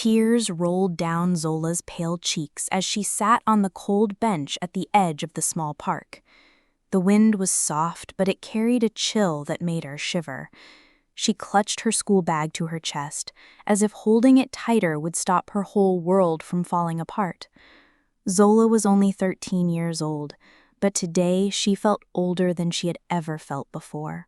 Tears rolled down Zola's pale cheeks as she sat on the cold bench at the edge of the small park. The wind was soft, but it carried a chill that made her shiver. She clutched her school bag to her chest, as if holding it tighter would stop her whole world from falling apart. Zola was only 13 years old, but today she felt older than she had ever felt before.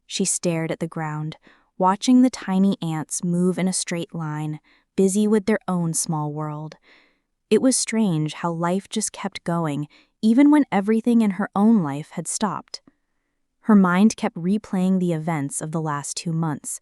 She stared at the ground, watching the tiny ants move in a straight line, busy with their own small world. It was strange how life just kept going, even when everything in her own life had stopped. Her mind kept replaying the events of the last 2 months.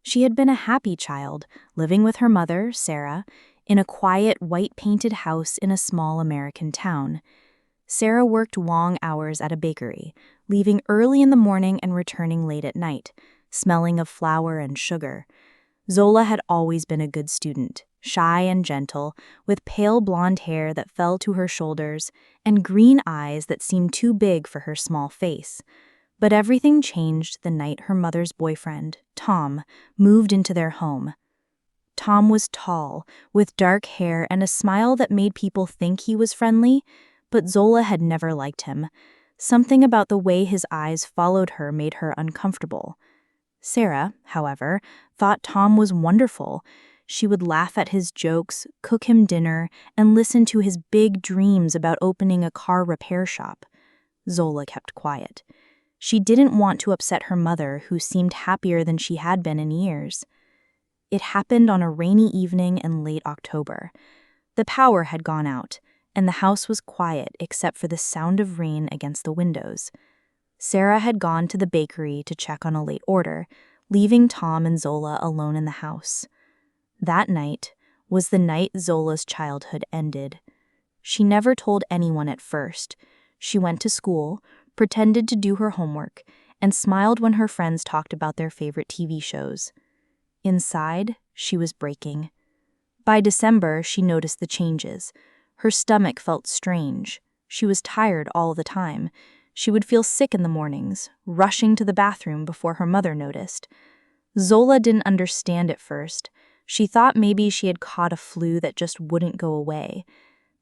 She had been a happy child, living with her mother, Sarah, in a quiet, white-painted house in a small American town. Sarah worked long hours at a bakery, leaving early in the morning and returning late at night, smelling of flour and sugar. Zola had always been a good student, shy and gentle, with pale blonde hair that fell to her shoulders and green eyes that seemed too big for her small face. But everything changed the night her mother's boyfriend, Tom, moved into their home. Tom was tall, with dark hair and a smile that made people think he was friendly, but Zola had never liked him. Something about the way his eyes followed her made her uncomfortable. Sarah, however, thought Tom was wonderful. She would laugh at his jokes, cook him dinner, and listen to his big dreams about opening a car repair shop. Zola kept quiet. She didn't want to upset her mother, who seemed happier than she had been in years. It happened on a rainy evening in late October. The power had gone out, and the house was quiet except for the sound of rain against the windows. Sarah had gone to the bakery to check on a late order, leaving Tom and Zola alone in the house. That night was the night Zola's childhood ended. She never told anyone at first. She went to school, pretended to do her homework, and smiled when her friends talked about their favorite TV shows. Inside, she was breaking. By December, she noticed the changes. Her stomach felt strange. She was tired all the time. She would feel sick in the mornings, rushing to the bathroom before her mother noticed. Zola didn't understand at first. She thought maybe she had caught a flu that just wouldn't go away.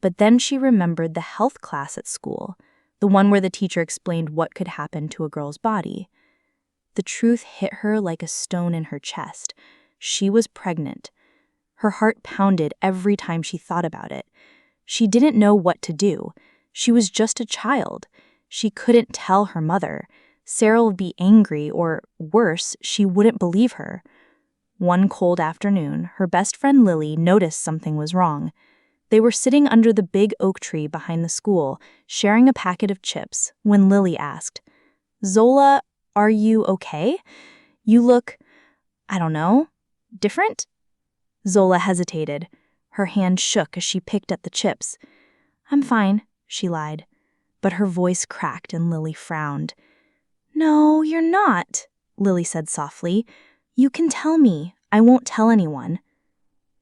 But then she remembered the health class at school, the one where the teacher explained what could happen to a girl's body. The truth hit her like a stone in her chest. She was pregnant. Her heart pounded every time she thought about it. She didn't know what to do. She was just a child. She couldn't tell her mother. Sarah would be angry, or worse, she wouldn't believe her. One cold afternoon, her best friend Lily noticed something was wrong. They were sitting under the big oak tree behind the school, sharing a packet of chips, when Lily asked, "Zola, are you okay? You look, I don't know, different?" Zola hesitated. Her hand shook as she picked at the chips. "I'm fine," she lied. But her voice cracked and Lily frowned. "No, you're not," Lily said softly. "You can tell me. I won't tell anyone."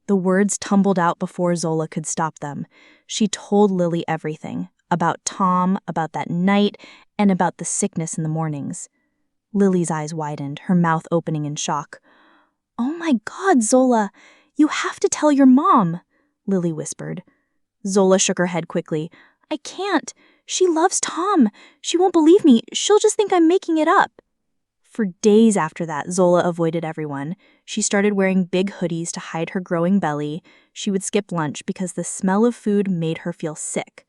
The words tumbled out before Zola could stop them. She told Lily everything, about Tom, about that night, and about the sickness in the mornings. Lily's eyes widened, her mouth opening in shock. "Oh my God, Zola, you have to tell your mom," Lily whispered. Zola shook her head quickly. "I can't. She loves Tom. She won't believe me. She'll just think I'm making it up." For days after that, Zola avoided everyone. She started wearing big hoodies to hide her growing belly. She would skip lunch because the smell of food made her feel sick.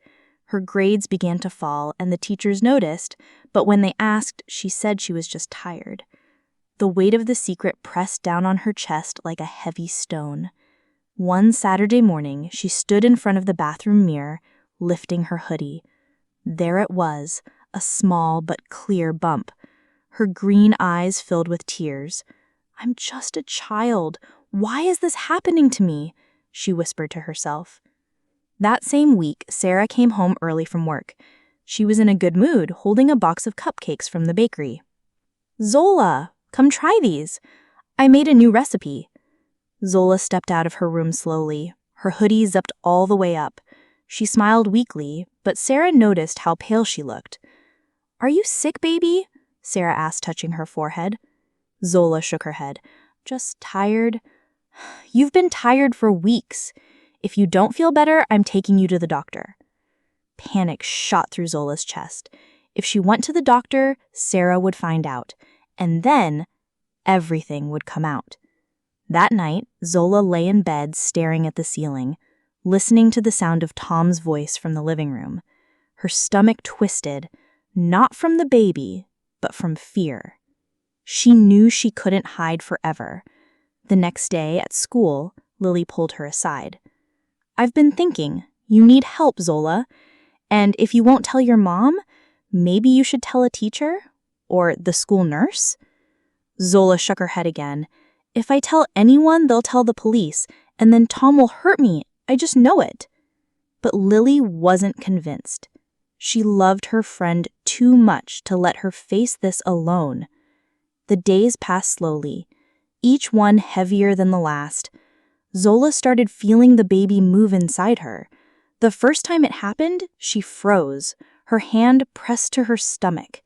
Her grades began to fall, and the teachers noticed, but when they asked, she said she was just tired. The weight of the secret pressed down on her chest like a heavy stone. One Saturday morning, she stood in front of the bathroom mirror, lifting her hoodie. There it was, a small but clear bump. Her green eyes filled with tears. "I'm just a child. Why is this happening to me?" she whispered to herself. That same week, Sarah came home early from work. She was in a good mood, holding a box of cupcakes from the bakery. "Zola, come try these. I made a new recipe." Zola stepped out of her room slowly, her hoodie zipped all the way up. She smiled weakly, but Sarah noticed how pale she looked. "Are you sick, baby?" Sarah asked, touching her forehead. Zola shook her head. "Just tired. You've been tired for weeks. If you don't feel better, I'm taking you to the doctor. Panic shot through Zola's chest. If she went to the doctor, Sarah would find out, and then everything would come out. That night, Zola lay in bed staring at the ceiling, listening to the sound of Tom's voice from the living room. Her stomach twisted, not from the baby, but from fear. She knew she couldn't hide forever. The next day at school, Lily pulled her aside. I've been thinking, you need help, Zola. And if you won't tell your mom, maybe you should tell a teacher? Or the school nurse? Zola shook her head again. If I tell anyone, they'll tell the police, and then Tom will hurt me. I just know it. But Lily wasn't convinced. She loved her friend too much to let her face this alone. The days passed slowly, each one heavier than the last. Zola started feeling the baby move inside her. The first time it happened, she froze, her hand pressed to her stomach.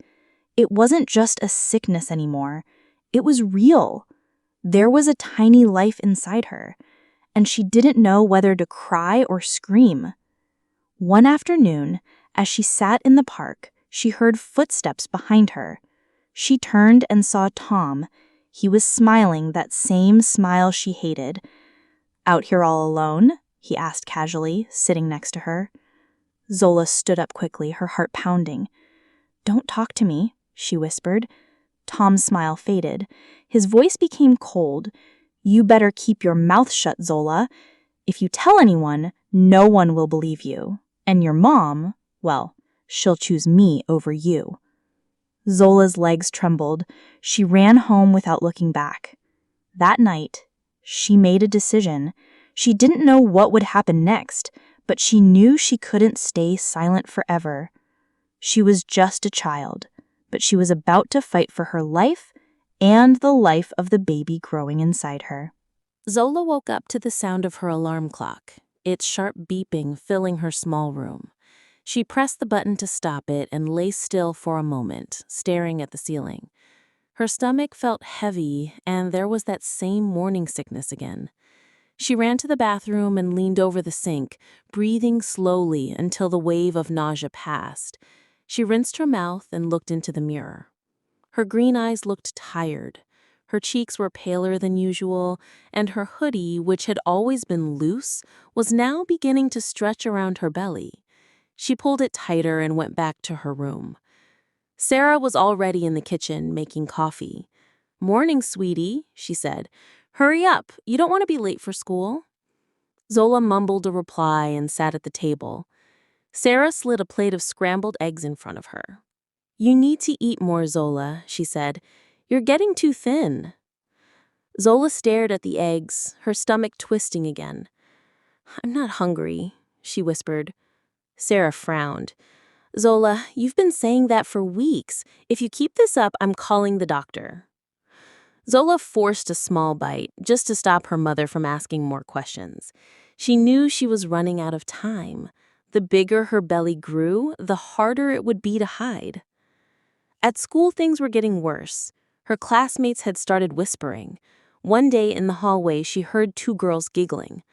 It wasn't just a sickness anymore. It was real. There was a tiny life inside her, and she didn't know whether to cry or scream. One afternoon, as she sat in the park, she heard footsteps behind her. She turned and saw Tom. He was smiling that same smile she hated. Out here all alone? He asked casually, sitting next to her. Zola stood up quickly, her heart pounding. Don't talk to me, she whispered. Tom's smile faded. His voice became cold. You better keep your mouth shut, Zola. If you tell anyone, no one will believe you. And your mom, well, she'll choose me over you. Zola's legs trembled. She ran home without looking back. That night, she made a decision. She didn't know what would happen next, but she knew she couldn't stay silent forever. She was just a child, but she was about to fight for her life and the life of the baby growing inside her. Zola woke up to the sound of her alarm clock, its sharp beeping filling her small room. She pressed the button to stop it and lay still for a moment, staring at the ceiling. Her stomach felt heavy, and there was that same morning sickness again. She ran to the bathroom and leaned over the sink, breathing slowly until the wave of nausea passed. She rinsed her mouth and looked into the mirror. Her green eyes looked tired. Her cheeks were paler than usual, and her hoodie, which had always been loose, was now beginning to stretch around her belly. She pulled it tighter and went back to her room. Sarah was already in the kitchen making coffee. "Morning, sweetie," she said. "Hurry up, you don't want to be late for school." Zola mumbled a reply and sat at the table. Sarah slid a plate of scrambled eggs in front of her. "You need to eat more, Zola," she said. "You're getting too thin." Zola stared at the eggs, her stomach twisting again. "I'm not hungry," she whispered. Sarah frowned. "Zola, you've been saying that for weeks. If you keep this up, I'm calling the doctor." Zola forced a small bite, just to stop her mother from asking more questions. She knew she was running out of time. The bigger her belly grew, the harder it would be to hide. At school, things were getting worse. Her classmates had started whispering. One day in the hallway, she heard two girls giggling.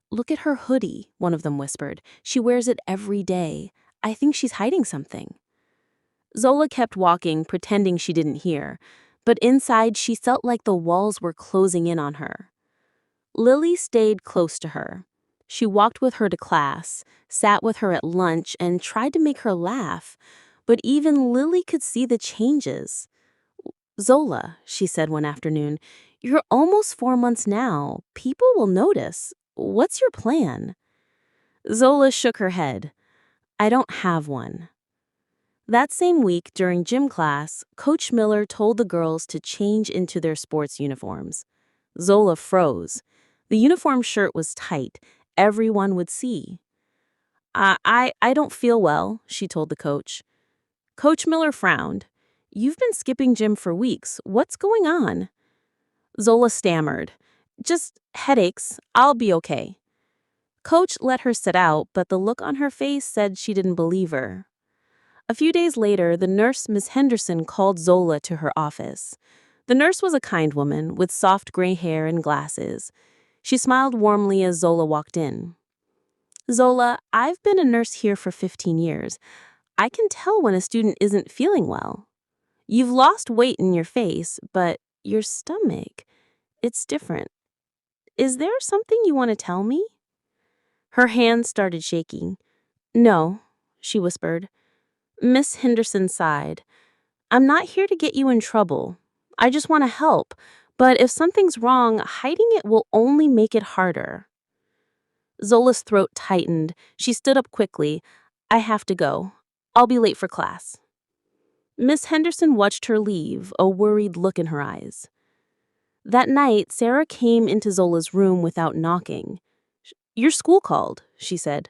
"Look at her hoodie," one of them whispered. "She wears it every day. I think she's hiding something." Zola kept walking, pretending she didn't hear, but inside she felt like the walls were closing in on her. Lily stayed close to her. She walked with her to class, sat with her at lunch, and tried to make her laugh, but even Lily could see the changes. "Zola," she said one afternoon, "you're almost 4 months now. People will notice. What's your plan?" Zola shook her head. "I don't have one." That same week, during gym class, Coach Miller told the girls to change into their sports uniforms. Zola froze. The uniform shirt was tight. Everyone would see. I don't feel well," she told the coach. Coach Miller frowned. "You've been skipping gym for weeks. What's going on?" Zola stammered. "Just headaches. I'll be okay." Coach let her sit out, but the look on her face said she didn't believe her. A few days later, the nurse, Miss Henderson, called Zola to her office. The nurse was a kind woman with soft gray hair and glasses. She smiled warmly as Zola walked in. Zola, I've been a nurse here for 15 years. I can tell when a student isn't feeling well. You've lost weight in your face, but your stomach, it's different. Is there something you want to tell me? Her hands started shaking. No, she whispered. Miss Henderson sighed. I'm not here to get you in trouble. I just want to help. But if something's wrong, hiding it will only make it harder. Zola's throat tightened. She stood up quickly. I have to go. I'll be late for class. Miss Henderson watched her leave, a worried look in her eyes. That night, Sarah came into Zola's room without knocking. Your school called, she said.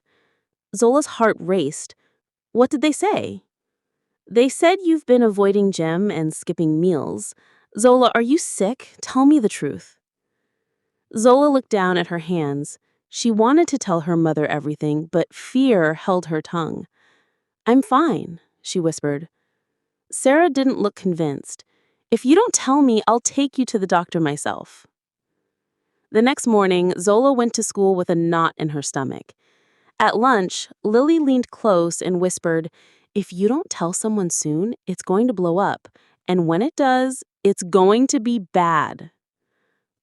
Zola's heart raced. What did they say? They said you've been avoiding gym and skipping meals. Zola, are you sick? Tell me the truth. Zola looked down at her hands. She wanted to tell her mother everything, but fear held her tongue. I'm fine, she whispered. Sarah didn't look convinced. If you don't tell me, I'll take you to the doctor myself. The next morning, Zola went to school with a knot in her stomach. At lunch, Lily leaned close and whispered, if you don't tell someone soon, it's going to blow up. And when it does, it's going to be bad.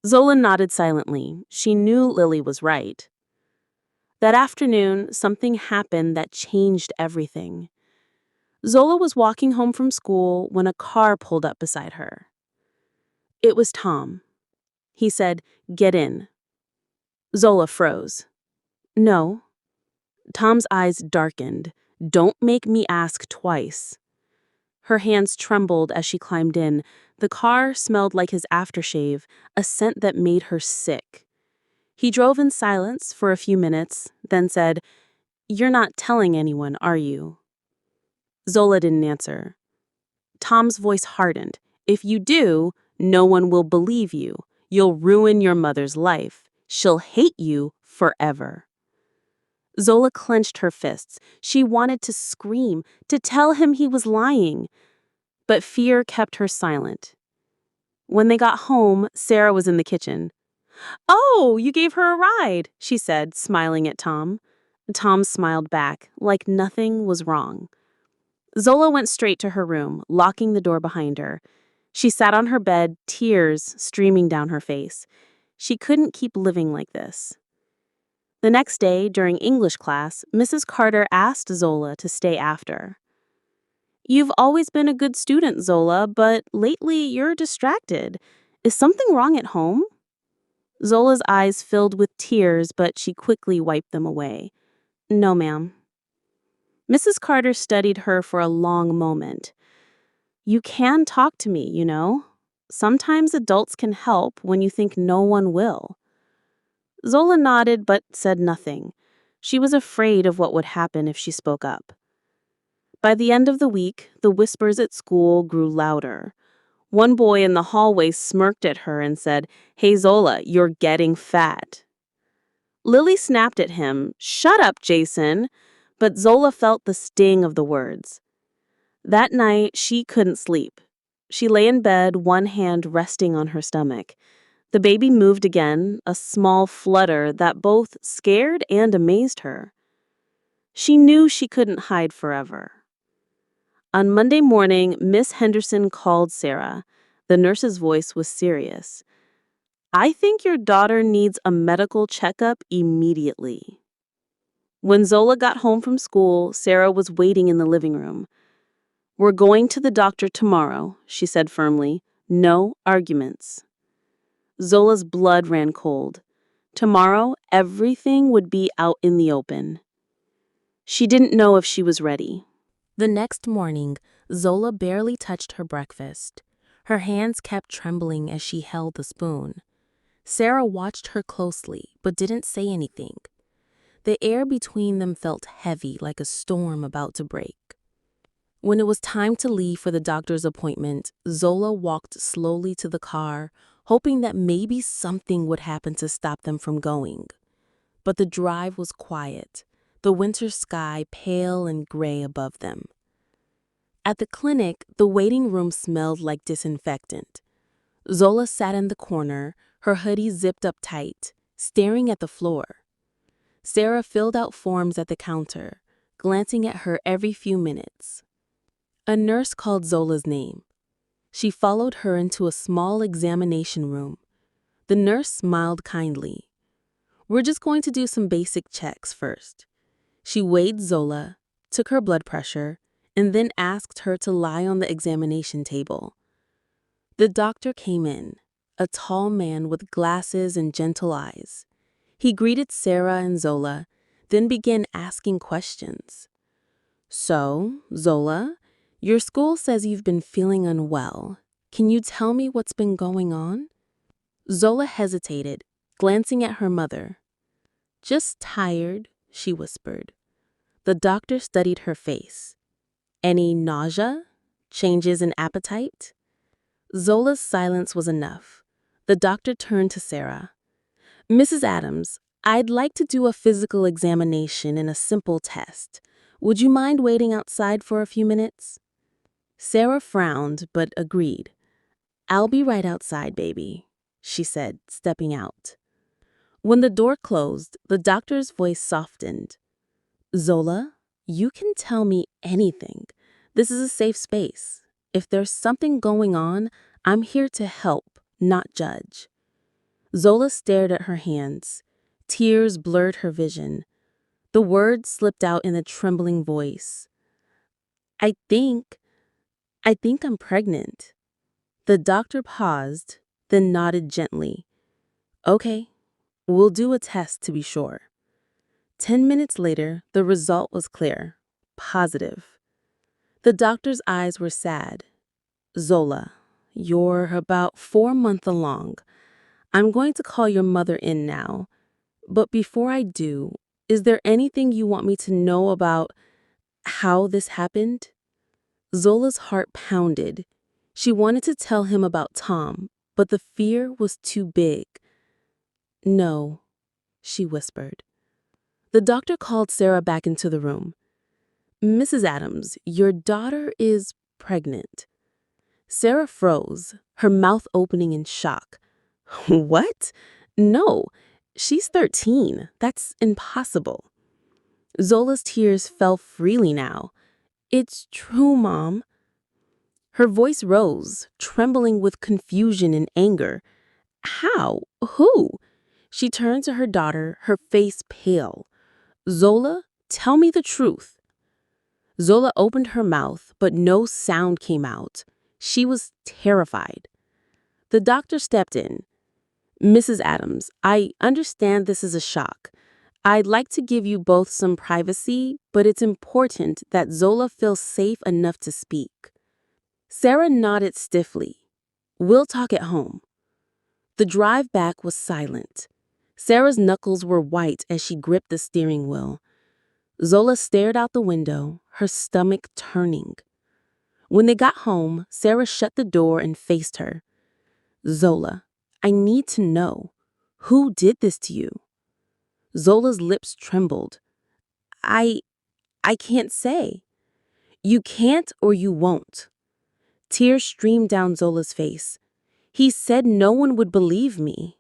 Zola nodded silently. She knew Lily was right. That afternoon, something happened that changed everything. Zola was walking home from school when a car pulled up beside her. It was Tom. He said, "Get in." Zola froze. No. Tom's eyes darkened. Don't make me ask twice. Her hands trembled as she climbed in. The car smelled like his aftershave, a scent that made her sick. He drove in silence for a few minutes, then said, You're not telling anyone, are you? Zola didn't answer. Tom's voice hardened. If you do, no one will believe you. You'll ruin your mother's life. She'll hate you forever. Zola clenched her fists. She wanted to scream, to tell him he was lying. But fear kept her silent. When they got home, Sarah was in the kitchen. Oh, you gave her a ride, she said, smiling at Tom. Tom smiled back, like nothing was wrong. Zola went straight to her room, locking the door behind her. She sat on her bed, tears streaming down her face. She couldn't keep living like this. The next day, during English class, Mrs. Carter asked Zola to stay after. You've always been a good student, Zola, but lately you're distracted. Is something wrong at home? Zola's eyes filled with tears, but she quickly wiped them away. No, ma'am. Mrs. Carter studied her for a long moment. You can talk to me, you know. Sometimes adults can help when you think no one will. Zola nodded but said nothing. She was afraid of what would happen if she spoke up. By the end of the week, the whispers at school grew louder. One boy in the hallway smirked at her and said, Hey Zola, you're getting fat. Lily snapped at him, Shut up, Jason. But Zola felt the sting of the words. That night, she couldn't sleep. She lay in bed, one hand resting on her stomach. The baby moved again, a small flutter that both scared and amazed her. She knew she couldn't hide forever. On Monday morning, Miss Henderson called Sarah. The nurse's voice was serious. I think your daughter needs a medical checkup immediately. When Zola got home from school, Sarah was waiting in the living room. We're going to the doctor tomorrow, she said firmly. No arguments. Zola's blood ran cold. Tomorrow, everything would be out in the open. She didn't know if she was ready. The next morning, Zola barely touched her breakfast. Her hands kept trembling as she held the spoon. Sarah watched her closely, but didn't say anything. The air between them felt heavy, like a storm about to break. When it was time to leave for the doctor's appointment, Zola walked slowly to the car, hoping that maybe something would happen to stop them from going. But the drive was quiet, the winter sky pale and gray above them. At the clinic, the waiting room smelled like disinfectant. Zola sat in the corner, her hoodie zipped up tight, staring at the floor. Sarah filled out forms at the counter, glancing at her every few minutes. A nurse called Zola's name. She followed her into a small examination room. The nurse smiled kindly. "We're just going to do some basic checks first." She weighed Zola, took her blood pressure, and then asked her to lie on the examination table. The doctor came in, a tall man with glasses and gentle eyes. He greeted Sarah and Zola, then began asking questions. "So, Zola, your school says you've been feeling unwell. Can you tell me what's been going on?" Zola hesitated, glancing at her mother. "Just tired," she whispered. The doctor studied her face. "Any nausea? Changes in appetite?" Zola's silence was enough. The doctor turned to Sarah. "Mrs. Adams, I'd like to do a physical examination and a simple test. Would you mind waiting outside for a few minutes?" Sarah frowned but agreed. "I'll be right outside, baby," she said, stepping out. When the door closed, the doctor's voice softened. "Zola, you can tell me anything. This is a safe space. If there's something going on, I'm here to help, not judge." Zola stared at her hands. Tears blurred her vision. The words slipped out in a trembling voice. I think I'm pregnant." The doctor paused, then nodded gently. "Okay, we'll do a test to be sure." 10 minutes later, the result was clear. Positive. The doctor's eyes were sad. "Zola, you're about 4 months along. I'm going to call your mother in now. But before I do, is there anything you want me to know about how this happened?" Zola's heart pounded. She wanted to tell him about Tom, but the fear was too big. "No," she whispered. The doctor called Sarah back into the room. "Mrs. Adams, your daughter is pregnant." Sarah froze, her mouth opening in shock. "What? No, she's 13. That's impossible." Zola's tears fell freely now. "It's true, Mom." Her voice rose, trembling with confusion and anger. "How? Who?" She turned to her daughter, her face pale. "Zola, tell me the truth." Zola opened her mouth, but no sound came out. She was terrified. The doctor stepped in. "Mrs. Adams, I understand this is a shock. I'd like to give you both some privacy, but it's important that Zola feels safe enough to speak." Sarah nodded stiffly. "We'll talk at home." The drive back was silent. Sarah's knuckles were white as she gripped the steering wheel. Zola stared out the window, her stomach turning. When they got home, Sarah shut the door and faced her. "Zola, I need to know. Who did this to you?" Zola's lips trembled. I can't say." "You can't or you won't." Tears streamed down Zola's face. "He said no one would believe me."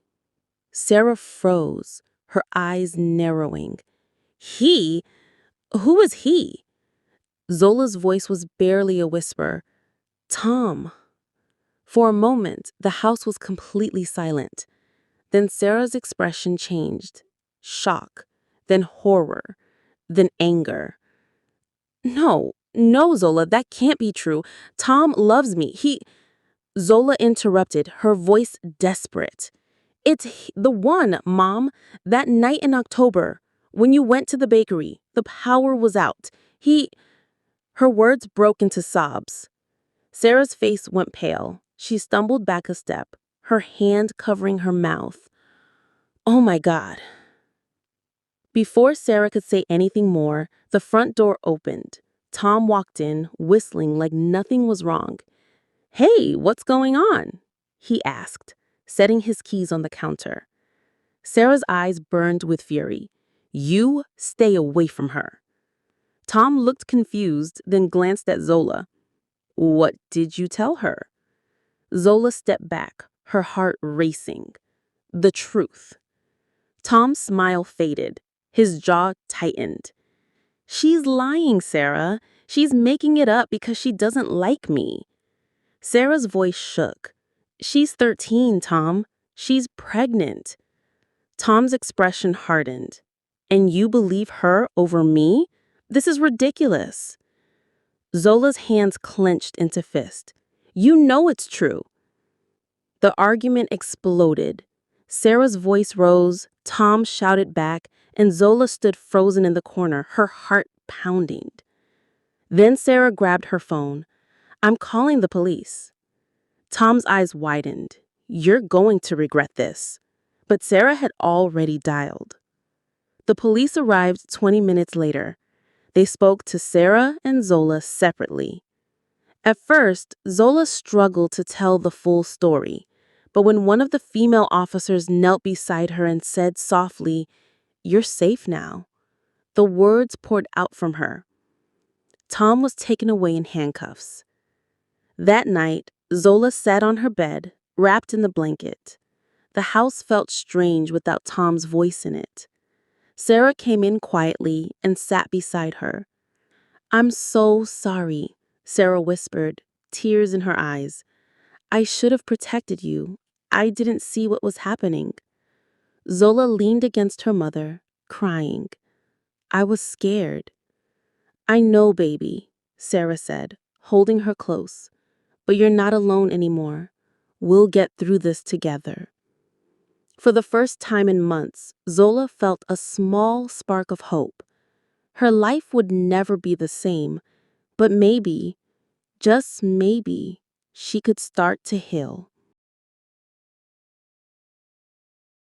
Sarah froze, her eyes narrowing. "He? Who is he?" Zola's voice was barely a whisper. "Tom." For a moment, the house was completely silent. Then Sarah's expression changed. Shock, then horror, then anger. No, Zola, that can't be true. Tom loves me. Zola interrupted, her voice desperate. "It's the one, Mom. That night in October, when you went to the bakery, the power was out. Her words broke into sobs. Sarah's face went pale. She stumbled back a step, her hand covering her mouth. "Oh my God." Before Sarah could say anything more, the front door opened. Tom walked in, whistling like nothing was wrong. "Hey, what's going on?" he asked, setting his keys on the counter. Sarah's eyes burned with fury. "You stay away from her." Tom looked confused, then glanced at Zola. "What did you tell her?" Zola stepped back, her heart racing. "The truth." Tom's smile faded. His jaw tightened. She's lying, Sarah. She's making it up because she doesn't like me. Sarah's voice shook. She's 13, Tom. She's pregnant. Tom's expression hardened. And you believe her over me? This is ridiculous. Zola's hands clenched into fist. You know it's true. The argument exploded. Sarah's voice rose, Tom shouted back, and Zola stood frozen in the corner, her heart pounding. Then Sarah grabbed her phone. I'm calling the police. Tom's eyes widened. You're going to regret this. But Sarah had already dialed. The police arrived 20 minutes later. They spoke to Sarah and Zola separately. At first, Zola struggled to tell the full story, but when one of the female officers knelt beside her and said softly, "You're safe now," the words poured out from her. Tom was taken away in handcuffs. That night, Zola sat on her bed, wrapped in the blanket. The house felt strange without Tom's voice in it. Sarah came in quietly and sat beside her. I'm so sorry, Sarah whispered, tears in her eyes. I should have protected you. I didn't see what was happening. Zola leaned against her mother, crying. I was scared. I know, baby, Sarah said, holding her close. But you're not alone anymore. We'll get through this together. For the first time in months, Zola felt a small spark of hope. Her life would never be the same, but maybe, just maybe, she could start to heal.